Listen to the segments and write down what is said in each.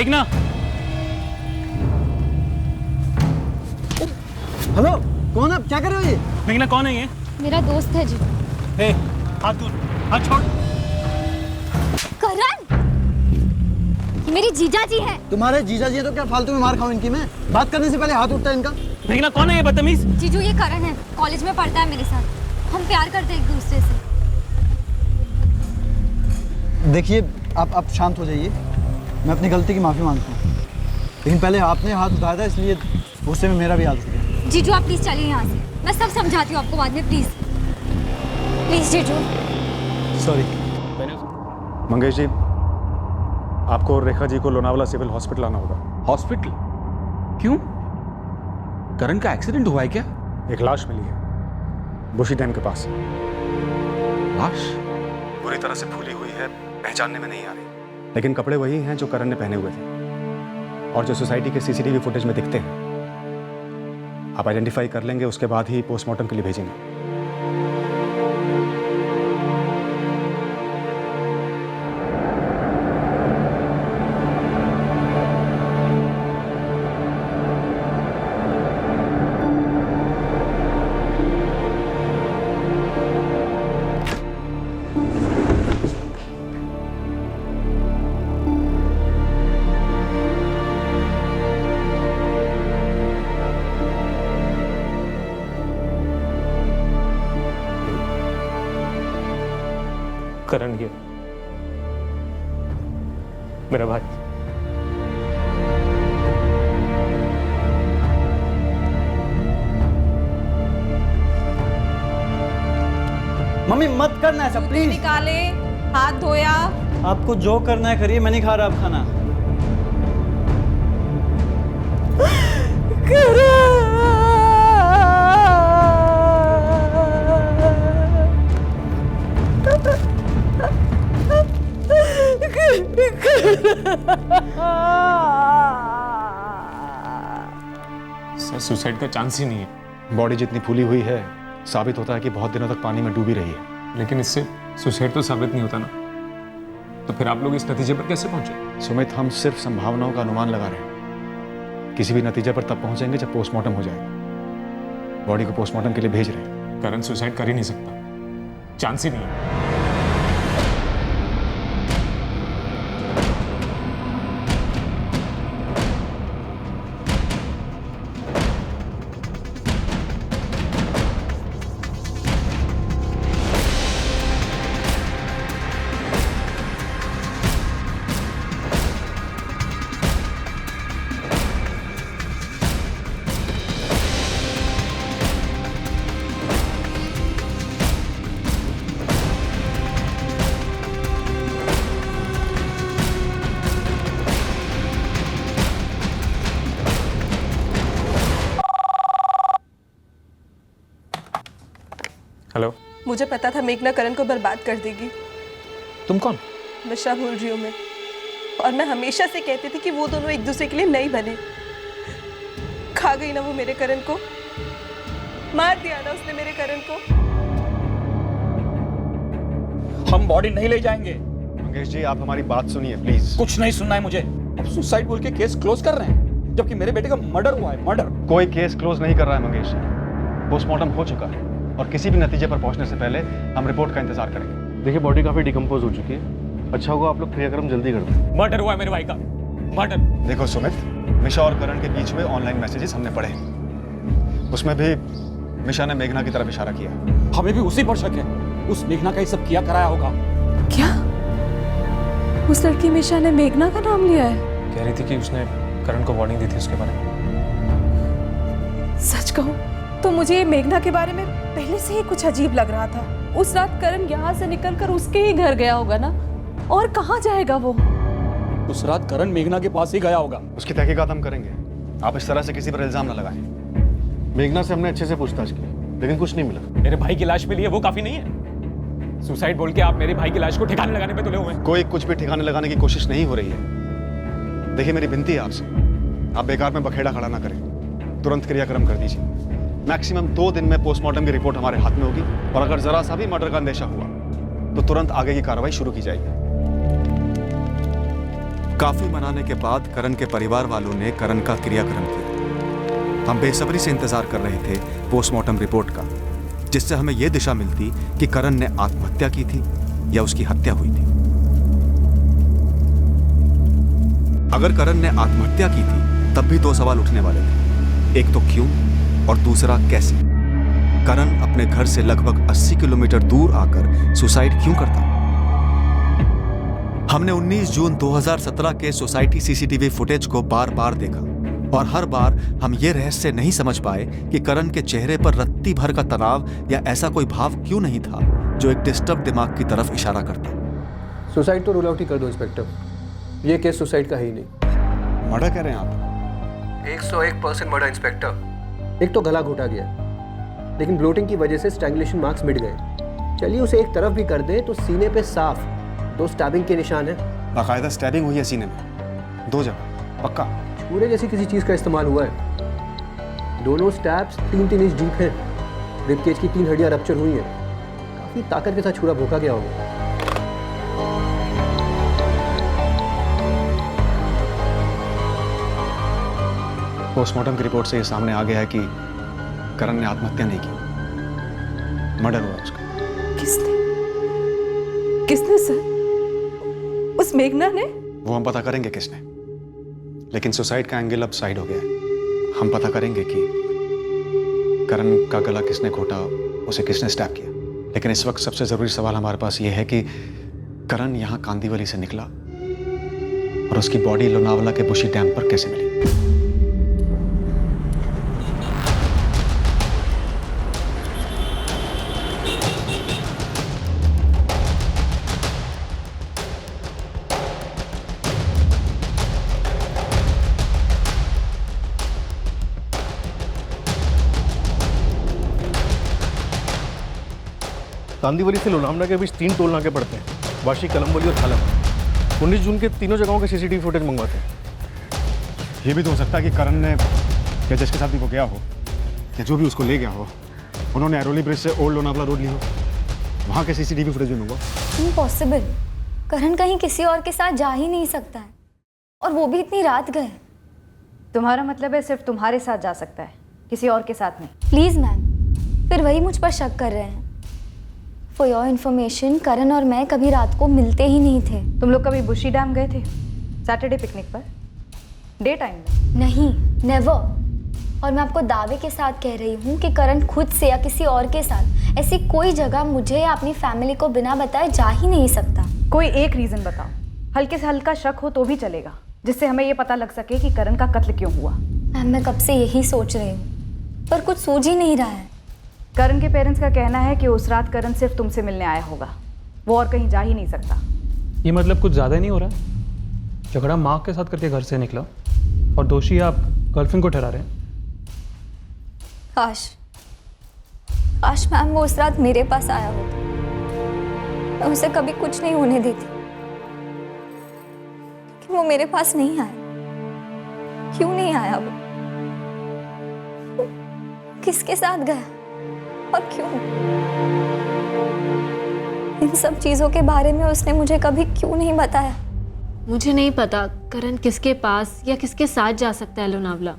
मेघना। हेलो, कौन आप? क्या कर रहे हो ये? मेघना कौन है ये? मेरा दोस्त है जी। हे, हाथ दूर, हाथ छोड़। करण, मेरी जीजा जी है। तुम्हारे जीजा जी है तो क्या फालतू में मार खाऊं इनकी मैं? बात करने से पहले हाथ उठता है इनका। मेघना कौन है ये बदतमीज? जीजू ये करण है, कॉलेज में पढ़ता है मेरे साथ। हम प्यार करते हैं एक दूसरे से। देखिए, आप शांत हो जाइए। मैं अपनी गलती की माफी मांगता हूँ, लेकिन पहले आपने हाथ उठाया था इसलिए गुस्से में मेरा भी हाथ उठ गया। जीजू आप प्लीज चलिए यहाँ से, मैं सब समझाती हूँ आपको बाद में। प्लीज प्लीज जीजू। सॉरी। मंगेश जी, आपको और रेखा जी को लोनावाला सिविल हॉस्पिटल आना होगा। हॉस्पिटल? क्यों? करण का एक्सीडेंट हुआ है क्या? एक लाश मिली है बुशी डैम के पास। लाश? बुरी तरह से फूली हुई है, पहचानने में नहीं आ रही, लेकिन कपड़े वही हैं जो करण ने पहने हुए थे और जो सोसाइटी के सीसीटीवी फुटेज में दिखते हैं। आप आइडेंटिफाई कर लेंगे, उसके बाद ही पोस्टमार्टम के लिए भेजेंगे। करण ये मेरा भाई। मम्मी मत करना ऐसा प्लीज। निकाले, हाथ धोया। आपको जो करना है करिए, मैं नहीं खा रहा अब खाना। सर सुसाइड का चांस ही नहीं है। बॉडी जितनी फूली हुई है, साबित होता है कि बहुत दिनों तक पानी में डूबी रही है। लेकिन इससे सुसाइड तो साबित नहीं होता ना, तो फिर आप लोग इस नतीजे पर कैसे पहुंचे? सुमित, हम सिर्फ संभावनाओं का अनुमान लगा रहे हैं। किसी भी नतीजे पर तब पहुंचेंगे जब पोस्टमार्टम हो जाएगा। बॉडी को पोस्टमार्टम के लिए भेज रहे हैं। करण सुसाइड कर ही नहीं सकता, चांस ही नहीं है। हेलो। मुझे पता था मेघना करण को बर्बाद कर देगी। तुम कौन? नशा भूल रही हूँ मैं, और मैं हमेशा से कहती थी कि वो दोनों एक दूसरे के लिए नहीं बने। खा गई ना वो मेरे करण को, मार दिया ना उसने मेरे करण को। हम बॉडी नहीं ले जाएंगे। मंगेश जी, आप हमारी बात सुनिए प्लीज। कुछ नहीं सुनना है मुझे। अब सुसाइड बोल के केस क्लोज कर रहे हैं, जबकि मेरे बेटे का मर्डर हुआ है। मर्डर। कोई केस क्लोज नहीं कर रहा है मंगेश जी। पोस्टमार्टम हो चुका है और किसी भी नतीजे पर पहुंचने से पहले हम रिपोर्ट का इंतजार करेंगे। देखिए, बॉडी काफी डिकम्पोज हो चुकी है। अच्छा होगा आप लोग क्रियाक्रम जल्दी कर दें। मर्डर हुआ है मेरे भाई का, मर्डर। देखो सुमित, मिशा और करण के बीच में ऑनलाइन मैसेजेस हमने पढ़े, उसमें भी मिशा ने मेघना की तरफ इशारा किया। हमें भी उसी पर शक है। उस मेघना का ही सब किया कराया होगा। क्या उस लड़की मिशा ने मेघना का नाम लिया है? कह रही थी कि उसने करण को वार्निंग दी थी उसके बारे में। सच कहूं तो मुझे ये मेघना के बारे में पहले से ही कुछ अजीब लग रहा था। उस रात करण यहाँ से निकलकर उसके ही घर गया होगा ना, और कहाँ जाएगा वो? उस रात करण मेघना के पास ही गया होगा। उसकी तहकीकात हम करेंगे। आप इस तरह से किसी पर इल्जाम न लगाएं। मेघना से हमने अच्छे से पूछताछ की, लेकिन कुछ नहीं मिला। मेरे भाई की लाश मिली है, वो काफी नहीं है। सुसाइड बोल के आप मेरे भाई की लाश को ठिकाने लगाने पे तुले हुए हैं। कोई कुछ भी ठिकाने लगाने की कोशिश नहीं हो रही है। देखिए, मेरी विनती है आपसे, आप बेकार में बखेड़ा खड़ा ना करें। तुरंत क्रियाक्रम कर दीजिए। मैक्सिमम 2 दिन में पोस्टमार्टम की रिपोर्ट हमारे हाथ में होगी, और अगर जरा सा भी मर्डर का अंदेशा हुआ तो तुरंत आगे की कार्रवाई शुरू की जाएगी। काफी मनाने के बाद करण के परिवार वालों ने करण का क्रियाक्रम किया। हम बेसब्री से इंतजार कर रहे थे पोस्टमार्टम रिपोर्ट का, जिससे हमें यह दिशा मिलती कि करण ने आत्महत्या की थी या उसकी हत्या हुई थी। अगर करण ने आत्महत्या की थी तब भी दो सवाल उठने वाले थे, एक तो क्यों और दूसरा कैसे। करण अपने घर से लगभग 80 किलोमीटर दूर आकर सुसाइड क्यों करता? हमने 19 जून 2017 के सोसाइटी सीसीटीवी फुटेज को बार बार देखा और हर बार हम ये रहस्य नहीं समझ पाए कि करण के चेहरे पर रत्ती भर का तनाव या ऐसा कोई भाव क्यों नहीं था जो एक डिस्टर्ब दिमाग की तरफ इशारा करता। सुसाइड तो रूल आउट ही कर दो इंस्पेक्टर, ये केस सुसाइड का है ही नहीं। मर्डर कह रहे हैं आप? 101% मर्डर इंस्पेक्टर। एक तो गला घोटा गया, लेकिन ब्लोटिंग की वजह से स्ट्रैंगुलेशन मार्क्स मिट गए। चलिए उसे एक तरफ भी कर दे तो सीने पे साफ 2 स्टैबिंग के निशान है। बाकायदा स्टैबिंग हुई है सीने में, 2 जगह, पक्का? पूरे जैसी किसी चीज का इस्तेमाल हुआ है। दोनों स्टैब्स 3-3 इंच डीप हैं। रिबकेज की 3 हड्डियां रप्चर हुई हैं। काफी ताकत के साथ छुरा भोंका गया होगा। पोस्टमार्टम की रिपोर्ट से ये सामने आ गया है कि करण ने आत्महत्या नहीं की, मर्डर हुआ उसका। किसने सर? उस मेघना ने? वो हम पता करेंगे किसने, लेकिन सुसाइड का एंगल अब साइड हो गया है। हम पता करेंगे कि करण का गला किसने घोटा, उसे किसने स्टैब किया। लेकिन इस वक्त सबसे जरूरी सवाल हमारे पास ये है कि करण यहाँ कांदीवली से निकला और उसकी बॉडी लोनावाला के बुशी डैम पर कैसे मिली। कांदीवली से लोनावला के बीच 3 टोल नाके पड़ते हैं, वाशी, कलमबोली और थालम। 19 जून के तीनों जगहों के सीसीटीवी फुटेज मंगवाते हैं। ये भी तो हो सकता है कि करण ने या जिसके साथ भी वो गया हो या जो भी उसको ले गया हो, उन्होंने एरोली ब्रिज से ओल्ड लोनावला रोड ली हो, वहाँ के सीसीटीवी फुटेज भी मंगवा। इम्पॉसिबल। करण कहीं किसी और के साथ जा ही नहीं सकता है, और वो भी इतनी रात गए। तुम्हारा मतलब है सिर्फ तुम्हारे साथ जा सकता है, किसी और के साथ नहीं? प्लीज मैम, फिर वही मुझ पर शक कर रहे हैं। फॉर योर इन्फॉर्मेशन, करण और मैं कभी रात को मिलते ही नहीं थे। तुम लोग कभी बुशी डैम गए थे सैटरडे पिकनिक पर, डे टाइम में? नहीं, नेवर। और मैं आपको दावे के साथ कह रही हूँ कि करण खुद से या किसी और के साथ ऐसी कोई जगह मुझे या अपनी फैमिली को बिना बताए जा ही नहीं सकता। कोई एक रीजन बताओ, हल्के से हल्का शक हो तो भी चलेगा, जिससे हमें ये पता लग सके कि करण का कत्ल क्यों हुआ। मैम, मैं कब से यही सोच रही हूँ, पर कुछ सूझ ही नहीं रहा है। करण के पेरेंट्स का कहना है कि उस रात करण सिर्फ तुमसे मिलने आया होगा, वो और कहीं जा ही नहीं सकता। ये मतलब कुछ ज़्यादा नहीं हो रहा है? झगड़ा माँ के साथ करके घर से निकला और दोषी आप गर्लफ्रेंड को ठहरा रहे हैं। काश मैम वो उस रात मेरे पास आया हो, मैं उसे कभी कुछ नहीं होने देती, लेकिन वो मेरे पास नहीं आया। क्यों नहीं आया वो? किसके साथ गया और क्यों? इन सब चीजों के बारे में उसने मुझे कभी क्यों नहीं बताया? मुझे नहीं पता करण किसके पास या किसके साथ जा सकता है लोनावला।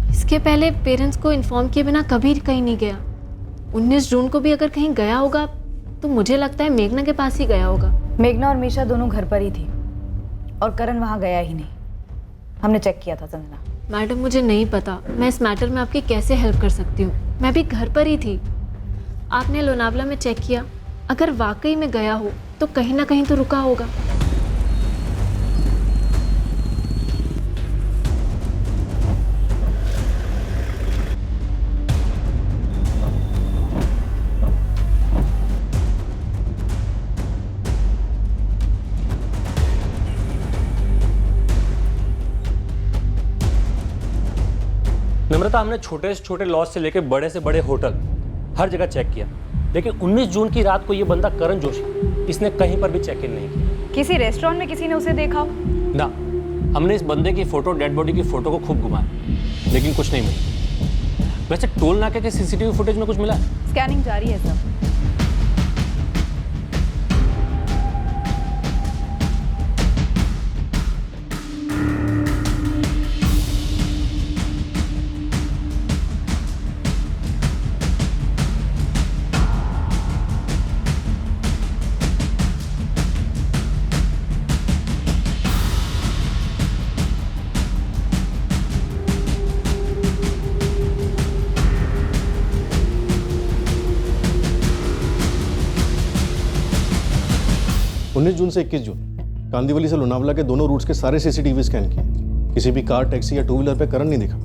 इसके पहले पेरेंट्स को इन्फॉर्म किए बिना कभी कहीं नहीं गया। 19 जून को भी अगर कहीं गया होगा तो मुझे लगता है मेघना के पास ही गया होगा। मेघना और मीशा दोनों घर पर ही थी और करण वहाँ गया ही नहीं। हमने चेक किया था संजना। मैडम, मुझे नहीं पता मैं इस मैटर में आपकी कैसे हेल्प कर सकती हूँ। मैं भी घर पर ही थी। आपने लोनावला में चेक किया, अगर वाकई में गया हो तो कहीं ना कहीं तो रुका होगा। नम्रता, हमने छोटे से छोटे लॉज से लेकर बड़े से बड़े होटल हर जगह चेक किया, लेकिन 19 जून की रात को ये बंदा करण जोशी, इसने कहीं पर भी चेक इन नहीं किया। किसी रेस्टोरेंट में किसी ने उसे देखा हो? ना, हमने इस बंदे की फोटो, डेड बॉडी की फोटो को खूब घुमाया, लेकिन कुछ नहीं मिला। वैसे टोल नाके के सीसीटीवी फुटेज में कुछ मिला? स्कैनिंग जारी है सब। 19 जून से 21 जून कांदीवली से लोनावला के दोनों रूट्स के सारे सीसीटीवी स्कैन किए। किसी भी कार, टैक्सी या टू व्हीलर पे करण नहीं दिखा।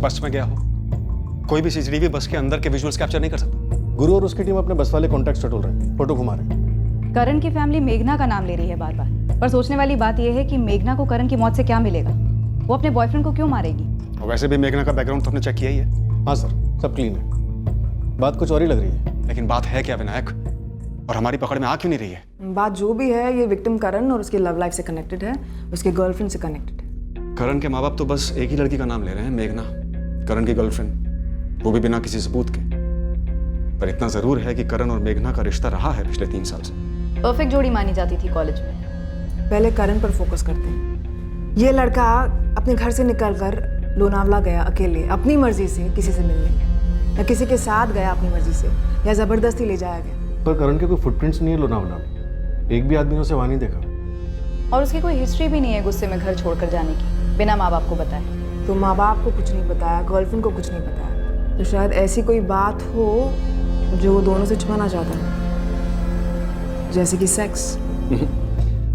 बस में गया हो, कोई भी सीसीटीवी बस के अंदर के विजुअल्स कैप्चर नहीं कर सकता। गुरु और उसकी टीम अपने बस वाले कॉन्टैक्ट्स टटोल रहे हैं, फोटो घुमा रहे हैं। करण की फैमिली मेघना का नाम ले रही है बार बार, पर सोचने वाली बात यह है कि मेघना को करण की मौत से क्या मिलेगा? वो अपने बॉयफ्रेंड को क्यों मारेगी? और वैसे भी मेघना का बैकग्राउंड तो आपने चेक किया ही है। हाँ सर, सब क्लीन है। बात कुछ और ही लग रही है। लेकिन बात है क्या विनायक, और हमारी पकड़ में आ क्यों नहीं रही है? बात जो भी है, ये विक्टिम करण और उसकी लव लाइफ से कनेक्टेड है, उसके गर्लफ्रेंड से कनेक्टेड है। करण के माँ बाप तो बस एक ही लड़की का नाम ले रहे हैं, मेघना, करण की गर्लफ्रेंड, वो भी बिना किसी सबूत के। पर इतना जरूर है कि करण और मेघना का रिश्ता रहा है पिछले 3 साल से। परफेक्ट जोड़ी मानी जाती थी कॉलेज में। पहले करण पर फोकस करते हैं। ये लड़का अपने घर से निकलकर लोनावला गया अकेले, अपनी मर्जी से किसी से मिलने, या किसी के साथ गया अपनी मर्जी से, या जबरदस्ती ले जाया गया। पर करण के कोई फुटप्रिंट्स नहीं है लोनावला में। एक भी आदमी ने उसे वहां नहीं देखा। और उसकी कोई हिस्ट्री भी नहीं है गुस्से में घर छोड़कर जाने की, बिना माँ बाप को बताए। तो माँ बाप को कुछ नहीं बताया, गर्लफ्रेंड को कुछ नहीं बताया, तो शायद ऐसी कोई बात हो जो वो दोनों से छुपाना चाहता है, जैसे कि सेक्स।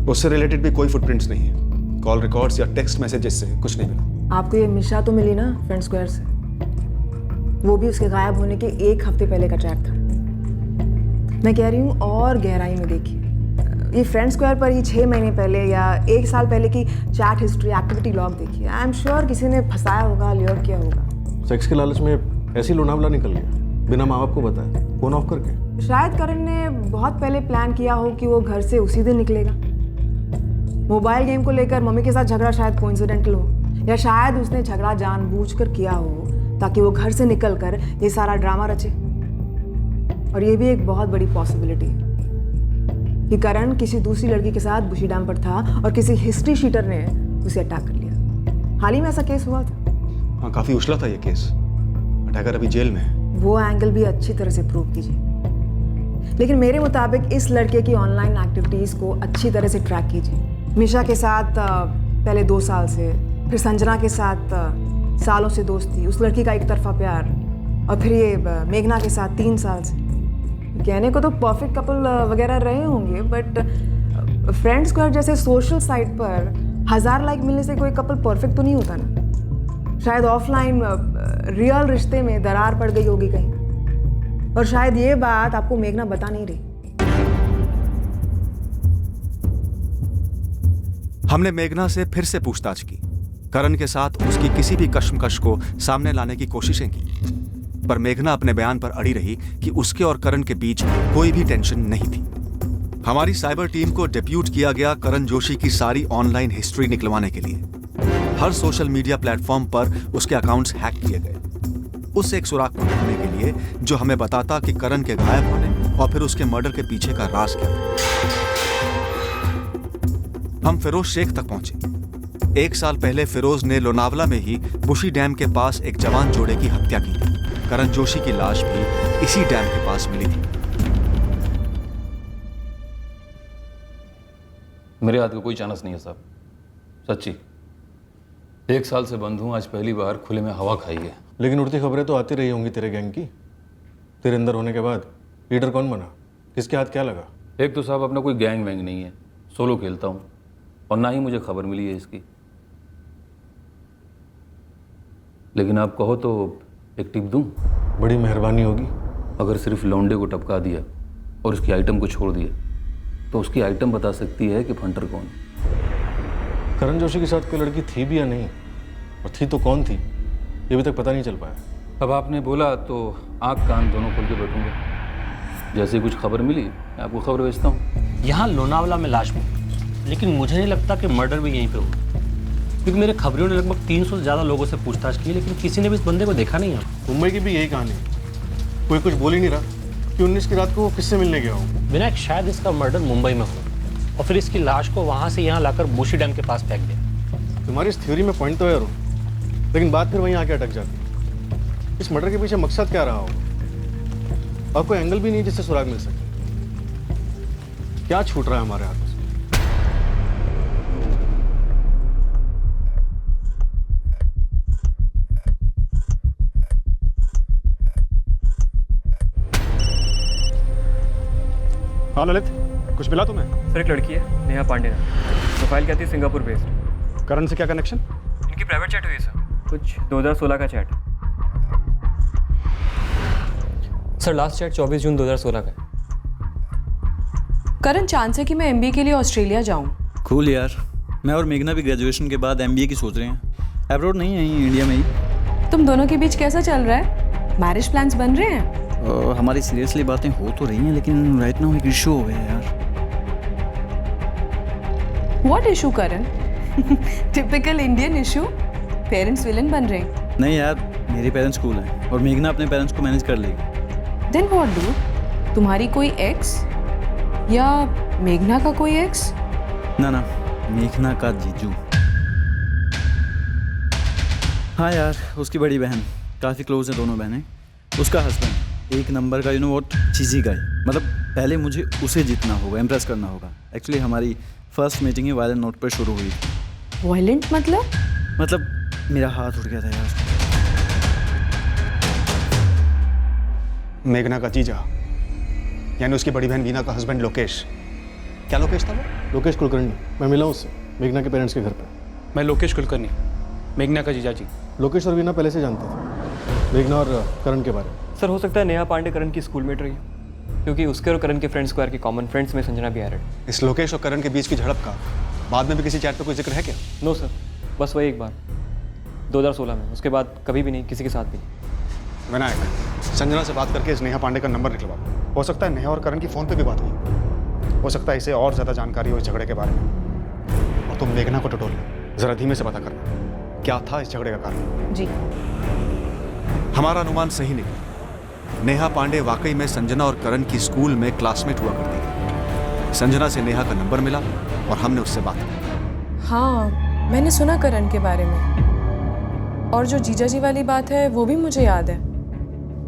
उससे रिलेटेड भी कोई फुटप्रिंट्स नहीं है। कॉल रिकॉर्ड्स या टेक्स्ट मैसेजेस से कुछ नहीं मिला। आपको ये मिशा तो मिली ना फ्रेंड स्क्वायर से, वो भी उसके गायब होने के 1 हफ्ते पहले का चैट था। मैं कह रही हूँ और गहराई में देखिए, ये फ्रेंड स्क्वायर पर ही 6 महीने पहले या 1 साल पहले की चैट हिस्ट्री, एक्टिविटी लॉग देखिए। आई एम श्योर किसी ने फंसाया होगा, लियर किया होगा। सेक्स के लालच में ऐसी लोनावला निकल गया बिना माँ बाप को बताए, फोन ऑफ करके। शायद करण ने बहुत पहले प्लान किया हो कि वो घर से उसी दिन निकलेगा। मोबाइल गेम को लेकर मम्मी के साथ झगड़ा शायद कोइंसिडेंटल हो, या शायद उसने झगड़ा जानबूझकर किया हो ताकि वो घर से निकलकर ये सारा ड्रामा रचे। और ये भी एक बहुत बड़ी पॉसिबिलिटी है कि करण किसी दूसरी लड़की के साथ बुशी डैम पर था और किसी हिस्ट्री शीटर ने उसे अटैक कर लिया। हाल ही में ऐसा केस हुआ था। हाँ, काफी उछला था ये केस। अटैकर अभी जेल में है। वो एंगल भी अच्छी तरह से प्रूव कीजिए। लेकिन मेरे मुताबिक इस लड़के की ऑनलाइन एक्टिविटीज़ को अच्छी तरह से ट्रैक कीजिए। मिशा के साथ पहले 2 साल से, फिर संजना के साथ सालों से दोस्ती, उस लड़की का एक तरफा प्यार, और फिर ये मेघना के साथ 3 साल से। कहने को तो परफेक्ट कपल वगैरह रहे होंगे, बट फ्रेंड स्क्वायर जैसे सोशल साइट पर 1000 लाइक मिलने से कोई कपल परफेक्ट तो नहीं होता ना। शायद ऑफलाइन रियल रिश्ते में दरार पड़ गई होगी कहीं, और शायद ये बात आपको मेघना बता नहीं रही। हमने मेघना से फिर से पूछताछ की। करण के साथ उसकी किसी भी कश्मकश को सामने लाने की कोशिशें की, पर मेघना अपने बयान पर अड़ी रही कि उसके और करण के बीच कोई भी टेंशन नहीं थी। हमारी साइबर टीम को डेप्यूट किया गया करण जोशी की सारी ऑनलाइन हिस्ट्री निकलवाने के लिए। हर सोशल मीडिया प्लेटफॉर्म पर उसके अकाउंट्स हैक किए गए। उस एक सुराग को ढूंढने के लिए जो हमें बताता कि करण के गायब होने और फिर उसके मर्डर के पीछे का राज क्या था। हम फिरोज शेख तक पहुंचे। 1 साल पहले फिरोज ने लोनावला में ही बुशी डैम के पास एक जवान जोड़े की हत्या की थी। करण जोशी की लाश भी इसी डैम के पास मिली थी। मेरे हाथ का कोई चांस नहीं है साहब, सच्ची। 1 साल से बंद हूं, आज पहली बार खुले में हवा खाई है। लेकिन उड़ती खबरें तो आती रही होंगी तेरे गैंग की। तेरे अंदर होने के बाद लीडर कौन बना, किसके हाथ क्या लगा? एक तो साहब अपना कोई गैंग वैंग नहीं है, सोलो खेलता हूं, और ना ही मुझे खबर मिली है इसकी। लेकिन आप कहो तो एक टिप दूं? बड़ी मेहरबानी होगी। अगर सिर्फ लौंडे को टपका दिया और उसकी आइटम को छोड़ दिया तो उसकी आइटम बता सकती है कि फंटर कौन। करण जोशी के साथ कोई लड़की थी भी या नहीं, और थी तो कौन थी, ये अभी तक पता नहीं चल पाया। अब आपने बोला तो आंख कान दोनों खोल के बैठूंगा। जैसे कुछ खबर मिली मैं आपको खबर भेजता हूँ। यहाँ लोनावला में लाश मिली, लेकिन मुझे नहीं लगता कि मर्डर भी यहीं पे हो, क्योंकि मेरे खबरियों ने लगभग 300 से ज़्यादा लोगों से पूछताछ की, लेकिन किसी ने भी इस बंदे को देखा नहीं है। मुंबई की भी यही कहानी है। कोई कुछ बोल ही नहीं रहा कि 19 की रात को वो किससे मिलने गया हो। विनायक, शायद इसका मर्डर मुंबई में हो और फिर इसकी लाश को वहाँ से यहाँ लाकर बुशी डैम के पास फेंक दिया। तुम्हारी इस थ्योरी में पॉइंट तो है, लेकिन बात फिर वहीं आके अटक जाती है। इस मर्डर के पीछे मकसद क्या रहा होगा, और कोई एंगल भी नहीं जिससे सुराग मिल सके। क्या छूट रहा है हमारे हाथों से? हाँ ललित, कुछ मिला तुम्हें? सर एक लड़की है नेहा पांडे नाम, प्रोफाइल कहती है सिंगापुर बेस्ड। करण से क्या कनेक्शन? इनकी प्राइवेट चैट हुई है सर, कुछ 2016 का चैट। सर लास्ट चैट 24 जून 2016 का है। करण चांस है कि मैं एमबीए के लिए ऑस्ट्रेलिया जाऊं। कूल यार, मैं और मेघना भी ग्रेजुएशन के बाद एमबीए की सोच रहे हैं। अब्रॉड नहीं है, यहीं इंडिया में ही। तुम दोनों के बीच कैसा चल रहा है? मैरिज प्लान्स बन रहे हैं? हमारी सीरियसली बातें हो तो रही हैं, लेकिन राइट नाउ एक इशू हो गया है यार। What issue Karan? Typical Indian issue, parents villain बन रहे हैं। नहीं यार, मेरे पेरेंट्स कूल हैं और मेघना अपने पेरेंट्स को मैनेज कर लेगी। Then what do? तुम्हारी कोई एक्स या मेघना का कोई एक्स? ना ना, मेघना का जीजू। हाँ यार, उसकी बड़ी बहन, काफ़ी क्लोज है दोनों बहनें। उसका हस्बैंड एक नंबर का, यू नो व्हाट, चीज़ी गाय। मतलब पहले मुझे उसे जीतना होगा, इम्प्रेस करना होगा। एक्चुअली हमारी फर्स्ट मीटिंग ही वायलेंट नोट पर शुरू हुई। वायलेंट मतलब मेरा हाथ उठ गया था यार। मेघना का जीजा यानी उसकी बड़ी बहन वीना का हस्बैंड लोकेश। क्या लोकेश था वो? लोकेश कुलकर्णी। मैं मिला उससे मेघना के पेरेंट्स के घर पे। मैं लोकेश कुलकर्णी, मेघना का जीजा जी। लोकेश और वीना पहले से जानते थे मेघना और करण के बारे में। सर हो सकता है नेहा पांडे करण की स्कूलमेट रही, क्योंकि उसके और करण के फ्रेंड स्क्वायर के कॉमन फ्रेंड्स में संजना भी आ रही है। इस लोकेश और करण के बीच की झड़प का बाद में भी किसी चैट पे कोई जिक्र है क्या? नो सर, बस वही एक बार 2016 में, उसके बाद कभी भी नहीं, किसी के साथ भी नहीं। विनायक, संजना से बात करके इस नेहा पांडे का नंबर निकलवा। हो सकता है नेहा और करण की फ़ोन पे भी बात हुई। हो सकता है इसे और ज़्यादा जानकारी हो इस झगड़े के बारे में। और तुम मेघना को टटोलना, ज़रा धीमे से पता करना क्या था इस झगड़े का कारण। जी। हमारा अनुमान सही निकला। नेहा पांडे वाकई में संजना और करण की स्कूल में क्लासमेट हुआ करती थी। संजना से नेहा का नंबर मिला और हमने उससे बात की। हाँ, मैंने सुना करण के बारे में, और जो जीजा जी वाली बात है वो भी मुझे याद है।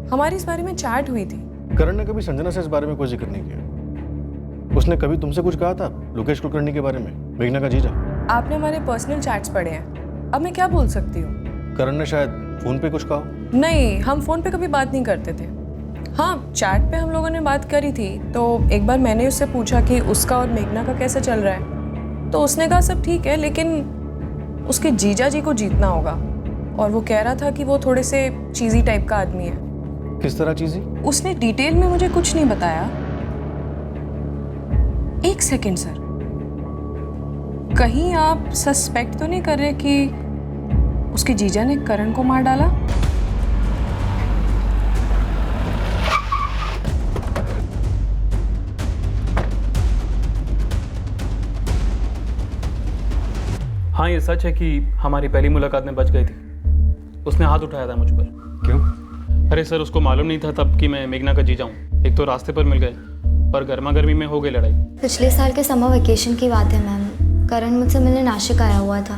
हमारी इस बारे में चैट हुई थी। करण ने कभी संजना से इस बारे में कोई जिक्र नहीं किया। उसने कभी तुमसे कुछ कहा था लोकेश कुलकर्णी के बारे में, मेघना का जीजा? आपने हमारे पर्सनल चैट्स पढ़े हैं, अब मैं क्या बोल सकती हूँ? करण ने शायद फोन पे कुछ कहा। नहीं, हम फोन पे कभी बात नहीं करते थे। हाँ, चैट पे हम लोगों ने बात करी थी, तो एक बार मैंने उससे पूछा कि उसका और मेघना का कैसा चल रहा है, तो उसने कहा सब ठीक है, लेकिन उसके जीजा जी को जीतना होगा। और वो कह रहा था कि वो थोड़े से चीज़ी टाइप का आदमी है। किस तरह चीज़ी? उसने डिटेल में मुझे कुछ नहीं बताया। एक सेकंड सर, कहीं आप सस्पेक्ट तो नहीं कर रहे कि उसके जीजा ने करण को मार डाला? हाँ, ये सच है कि हमारी पहली मुलाकात में बच गई थी। उसने हाथ उठाया था मुझ पर। क्यों? अरे सर, उसको मालूम नहीं था तब कि मैं मेघना का जीजा हूँ। एक तो रास्ते पर मिल गए और गर्मा गर्मी में हो गई लड़ाई। पिछले साल के समर वेकेशन की बात है मैम। करण मुझसे मिलने नासिक आया हुआ था।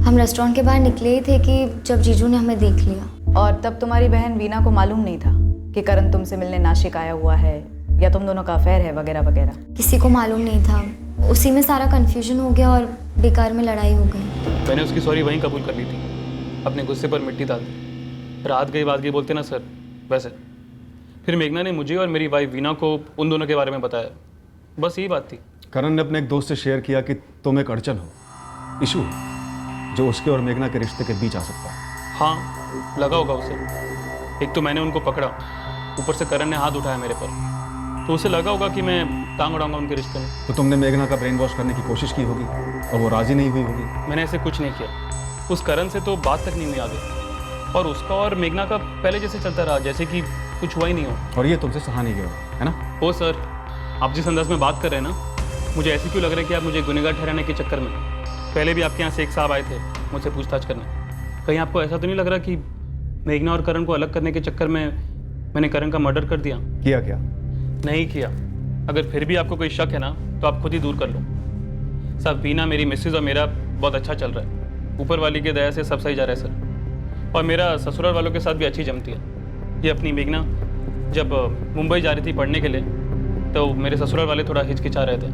हम रेस्टोरेंट के बाहर निकले ही थे कि जब जीजू ने हमें देख लिया। और तब तुम्हारी बहन वीना को मालूम नहीं था कि करण तुमसे मिलने नासिक आया हुआ है या तुम दोनों का अफेयर है वगैरह वगैरह? किसी को मालूम नहीं था। उसी में सारा कन्फ्यूजन हो गया और बेकार में लड़ाई हो गई। मैंने उसकी सॉरी वहीं कबूल कर ली थी, अपने गुस्से पर मिट्टी डाल दी। रात गई बात गई बोलते ना सर, वैसे। फिर मेघना ने मुझे और मेरी वाइफ वीना को उन दोनों के बारे में बताया। बस यही बात थी। करण ने अपने एक दोस्त से शेयर किया कि तुम एक अड़चन हो, इशू जो उसके और मेघना के रिश्ते के बीच आ सकता है। हाँ, लगा होगा उसे। एक तो मैंने उनको पकड़ा, ऊपर से करण ने हाथ उठाया मेरे पर, तो उसे लगा होगा कि मैं टांग उड़ाऊंगा उनके रिश्ते में। तो तुमने मेघना का ब्रेन वॉश करने की कोशिश की होगी और वो राजी नहीं हुई होगी। मैंने ऐसे कुछ नहीं किया। उस करण से तो बात तक नहीं हुई आगे, और उसका और मेघना का पहले जैसे चलता रहा, जैसे कि कुछ हुआ ही नहीं हो। और ये तुमसे सहा नहीं गया, है ना? ओ सर, आप जिस अंदाज में बात कर रहे हैं ना, मुझे ऐसे क्यों लग रहा है कि आप मुझे गुनहगार ठहराने के चक्कर में। पहले भी आपके यहाँ से एक साहब आए थे मुझसे पूछताछ करने। कहीं आपको ऐसा तो नहीं लग रहा कि मेघना और करण को अलग करने के चक्कर में मैंने करण का मर्डर कर दिया? किया क्या? नहीं किया। अगर फिर भी आपको कोई शक है ना, तो आप खुद ही दूर कर लो। सब वीना, मेरी मिसेज और मेरा बहुत अच्छा चल रहा है। ऊपर वाली की दया से सब सही जा रहा है सर। और मेरा ससुराल वालों के साथ भी अच्छी जमती है। ये अपनी मेघना जब मुंबई जा रही थी पढ़ने के लिए, तो मेरे ससुराल वाले थोड़ा हिचकिचा रहे थे,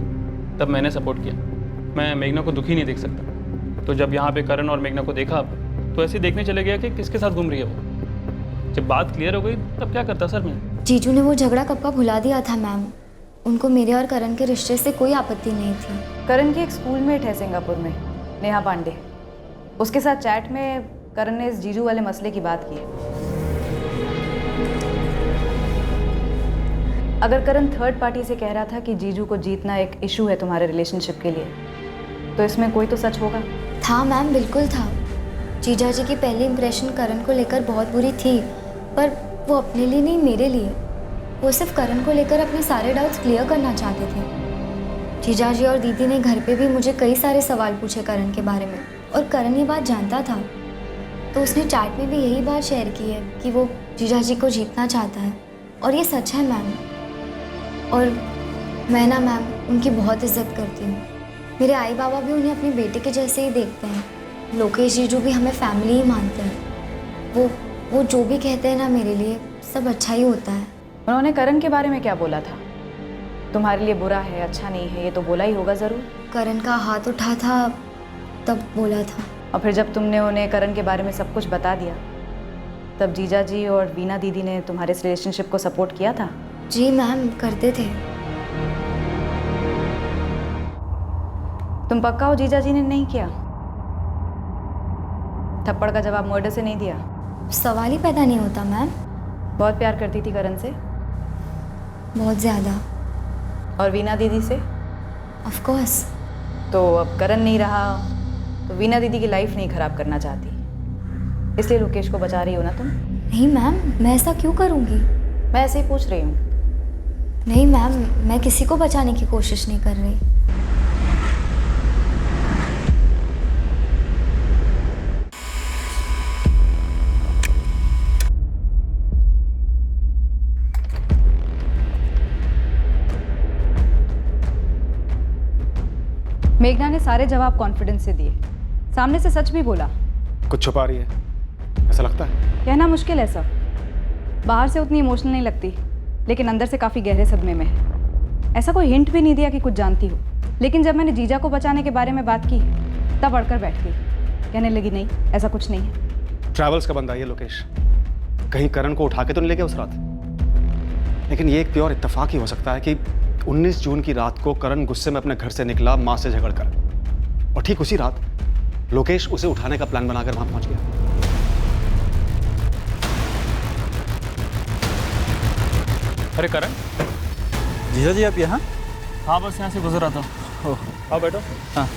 तब मैंने सपोर्ट किया। मैं मेघना को दुखी नहीं देख सकता। तो जब यहाँ पे करण और मेघना को देखा, तो ऐसे देखने चले गया कि किसके साथ घूम रही है वो। जब बात क्लियर हो गई, तब क्या करता सर मैं? जीजू ने वो झगड़ा कब का भुला दिया था मैम। उनको मेरे और करण के रिश्ते से कोई आपत्ति नहीं थी। करण की एक स्कूलमेट है सिंगापुर में, नेहा पांडे। उसके साथ चैट में करण ने इस जीजू वाले मसले की बात की है। अगर करण थर्ड पार्टी से कह रहा था कि जीजू को जीतना एक इशू है तुम्हारे रिलेशनशिप के लिए, तो इसमें कोई तो सच होगा। था मैम, बिल्कुल था। जीजा जी की पहली इंप्रेशन करण को लेकर बहुत बुरी थी, पर वो अपने लिए नहीं, मेरे लिए। वो सिर्फ करण को लेकर अपने सारे डाउट्स क्लियर करना चाहते थे। जीजा जी और दीदी ने घर पे भी मुझे कई सारे सवाल पूछे करण के बारे में, और करण ये बात जानता था, तो उसने चैट में भी यही बात शेयर की है कि वो जीजा जी को जीतना चाहता है, और ये सच है मैम। और मैं ना मैम उनकी बहुत इज्जत करती हूँ। मेरे आई बाबा भी उन्हें अपने बेटे के जैसे ही देखते हैं। लोकेश जीजू भी हमें फैमिली ही मानते हैं। वो जो भी कहते हैं ना, मेरे लिए सब अच्छा ही होता है। उन्होंने करण के बारे में क्या बोला था? तुम्हारे लिए बुरा है, अच्छा नहीं है, ये तो बोला ही होगा ज़रूर। करण का हाथ उठा था तब बोला था। और फिर जब तुमने उन्हें करण के बारे में सब कुछ बता दिया, तब जीजा जी और वीना दीदी ने तुम्हारे इस रिलेशनशिप को सपोर्ट किया था? जी मैम, करते थे। तुम पक्का हो जीजा जी ने नहीं किया? थप्पड़ का जवाब मर्डर से नहीं दिया? सवाल ही पैदा नहीं होता मैम। बहुत प्यार करती थी करण से? बहुत ज़्यादा। और वीना दीदी से? Of course. तो अब करण नहीं रहा तो वीना दीदी की लाइफ नहीं ख़राब करना चाहती, इसलिए लोकेश को बचा रही हो ना तुम? नहीं मैम, मैं ऐसा क्यों करूँगी? मैं ऐसे ही पूछ रही हूँ। नहीं मैम, मैं किसी को बचाने की कोशिश नहीं कर रही। मेघना ने सारे जवाब कॉन्फिडेंस से दिए, सामने से सच भी बोला। कुछ छुपा रही है, ऐसा लगता है? कहना मुश्किल है सब। बाहर से उतनी इमोशनल नहीं लगती, लेकिन अंदर से काफ़ी गहरे सदमे में है। ऐसा कोई हिंट भी नहीं दिया कि कुछ जानती हो, लेकिन जब मैंने जीजा को बचाने के बारे में बात की तब अड़कर बैठ गई। कहने लगी नहीं, ऐसा कुछ नहीं है। ट्रैवल्स का बंदा है ये लोकेश, कहीं करण को उठा के तो नहीं ले गया उस रात? लेकिन ये एक प्योर इत्तेफाक ही हो सकता है कि 19 जून की रात को करण गुस्से में अपने घर से निकला माँ से झगड़कर, और ठीक उसी रात लोकेश उसे उठाने का प्लान बनाकर वहां पहुंच गया। अरे करण। जीजा जी आप यहाँ? हाँ, बस यहाँ से गुजर रहा था। आओ बैठो। हाँ।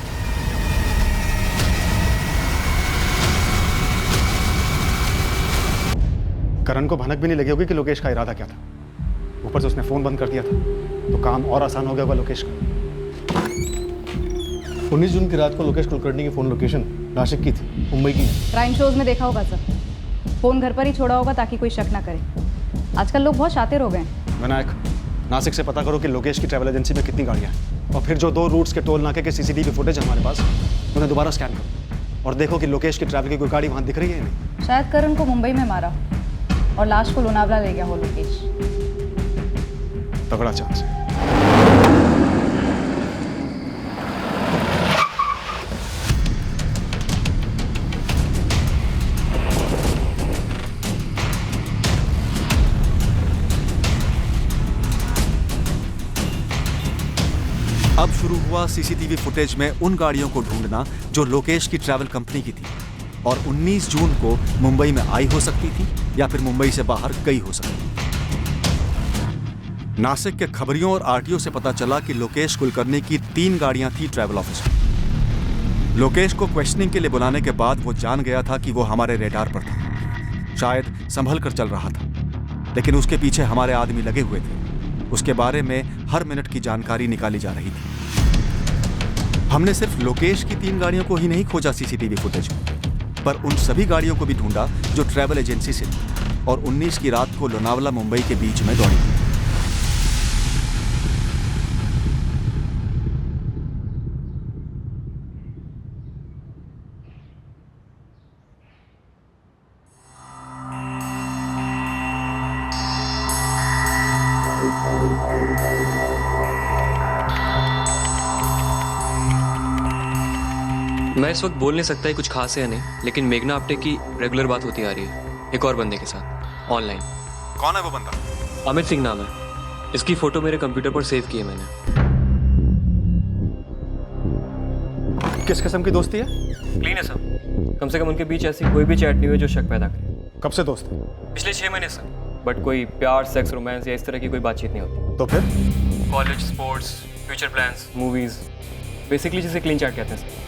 करण को भनक भी नहीं लगी होगी कि लोकेश का इरादा क्या था। ऊपर से उसने फोन बंद कर दिया था, तो काम और आसान हो गया होगा लोकेश का। 19 जून की रात को लोकेश कुलकर्णी की फ़ोन लोकेशन नासिक की थी, मुंबई की। क्राइम शोज में देखा होगा सर, फ़ोन घर पर ही छोड़ा होगा ताकि कोई शक ना करे। आजकल लोग बहुत शातिर हो गए हैं। विनायक, नासिक से पता करो कि लोकेश की ट्रैवल एजेंसी में कितनी गाड़ियाँ हैं, और फिर जो 2 रूट्स के टोल नाके के CCTV फुटेज है हमारे पास, उन्हें दोबारा स्कैन करो और देखो कि लोकेश की ट्रैवल की कोई गाड़ी वहाँ दिख रही है या नहीं। शायद करण को मुंबई में मारा और लाश को लोनावला ले गया हो लोकेश। तगड़ा चांस है। अब शुरू हुआ CCTV फुटेज में उन गाड़ियों को ढूंढना जो लोकेश की ट्रैवल कंपनी की थी और 19 जून को मुंबई में आई हो सकती थी या फिर मुंबई से बाहर गई हो सकती थी। नासिक के खबरियों और RTO से पता चला कि लोकेश कुलकर्णी की 3 गाड़ियां थी ट्रैवल ऑफिस में। लोकेश को क्वेश्चनिंग के लिए बुलाने के बाद वो जान गया था कि वो हमारे रेडार पर था, शायद संभल कर चल रहा था, लेकिन उसके पीछे हमारे आदमी लगे हुए थे। उसके बारे में हर मिनट की जानकारी निकाली जा रही थी। हमने सिर्फ लोकेश की 3 गाड़ियों को ही नहीं खोजा CCTV फुटेज में, पर उन सभी गाड़ियों को भी ढूंढा जो ट्रैवल एजेंसी से थी और 19 की रात को लोनावला मुंबई के बीच में दौड़ी थी। मैं इस वक्त बोल नहीं सकता है कुछ खास है या नहीं, लेकिन मेघना आप्टे की रेगुलर बात होती आ रही है एक और बंदे के साथ ऑनलाइन। कौन है वो बंदा? अमित सिंह नाम है। इसकी फ़ोटो मेरे कंप्यूटर पर सेव की है मैंने। किस किस्म की दोस्ती है? क्लीन है सर। कम से कम उनके बीच ऐसी कोई भी चैट नहीं हुई जो शक पैदा करे। कब से दोस्त है? पिछले 6 महीने से। बट कोई प्यार, सेक्स, रोमांस या इस तरह की कोई बातचीत नहीं होती। तो फिर? College, sports, future plans, movies, basically जिसे क्लीन चैट कहते हैं सर।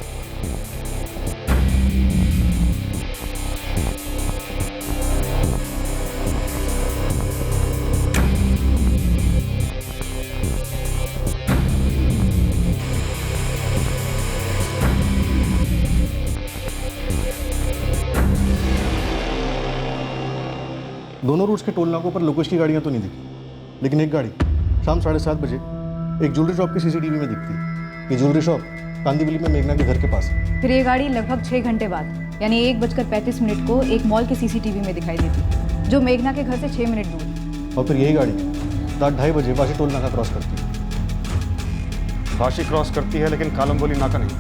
दोनों रूट्स के टोल नाकों पर लोकेश की गाड़ियां तो नहीं दिखी, लेकिन एक गाड़ी शाम 7:30 बजे एक ज्वेलरी शॉप की सीसीटीवी में दिखती। ये ज्वेलरी शॉप कांदीवली में मेघना के घर के पास है। फिर ये गाड़ी लगभग 6 घंटे बाद यानी 1:35 को एक मॉल के सीसीटीवी में दिखाई देती, जो मेघना के घर से 6 मिनट दूर है। और फिर यही गाड़ी रात 2:30 बजे वाशी टोल नाका क्रॉस करती है। वाशी क्रॉस करती है लेकिन कालमबोली नाका नहीं।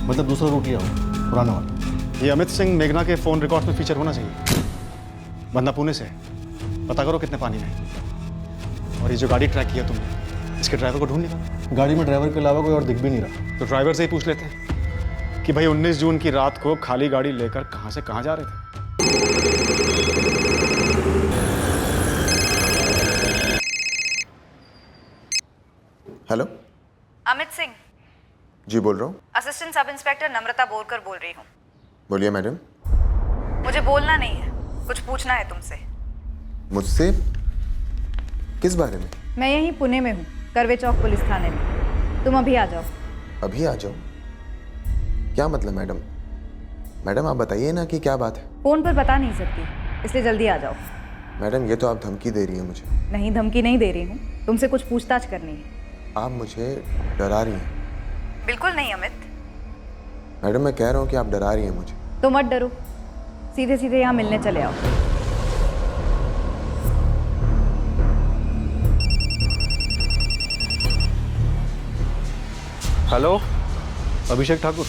मतलब दूसरा रूट लिया हो, पुराना वाला। ये अमित सिंह मेघना के फ़ोन रिकॉर्ड में फीचर होना चाहिए। बंदा पुणे से है, पता करो कितने पानी में। और ये जो गाड़ी ट्रैक किया तुमने, इसके ड्राइवर को ढूंढ निकालो। गाड़ी में ड्राइवर के अलावा कोई और दिख भी नहीं रहा। तो ड्राइवर से ही पूछ लेते हैं कि भाई 19 जून की रात को खाली गाड़ी लेकर कहाँ से कहाँ जा रहे थे। हेलो, अमित सिंह। जी बोल रहा हूँ। असिस्टेंट सब इंस्पेक्टर नम्रता बोरकर बोल रही हूँ। बोलिए मैडम। मुझे बोलना नहीं है, कुछ पूछना है तुमसे। मुझसे? किस बारे में? मैं यहीं पुणे में हूँ, करवे चौक पुलिस थाने में। तुम अभी आ जाओ। अभी आ जाओ? क्या मतलब मैडम? मैडम आप बताइए ना कि क्या बात है। फोन पर बता नहीं सकती, इसलिए जल्दी आ जाओ। मैडम ये तो आप धमकी दे रही हैं मुझे। नहीं, धमकी नहीं दे रही हूँ, तुमसे कुछ पूछताछ करनी है। आप मुझे डरा रही हैं। बिल्कुल नहीं अमित। मैडम मैं कह रहा हूँ कि आप डरा रही हैं मुझे। तो मत डरो, सीधे सीधे यहाँ मिलने चले आओ। हेलो, अभिषेक ठाकुर।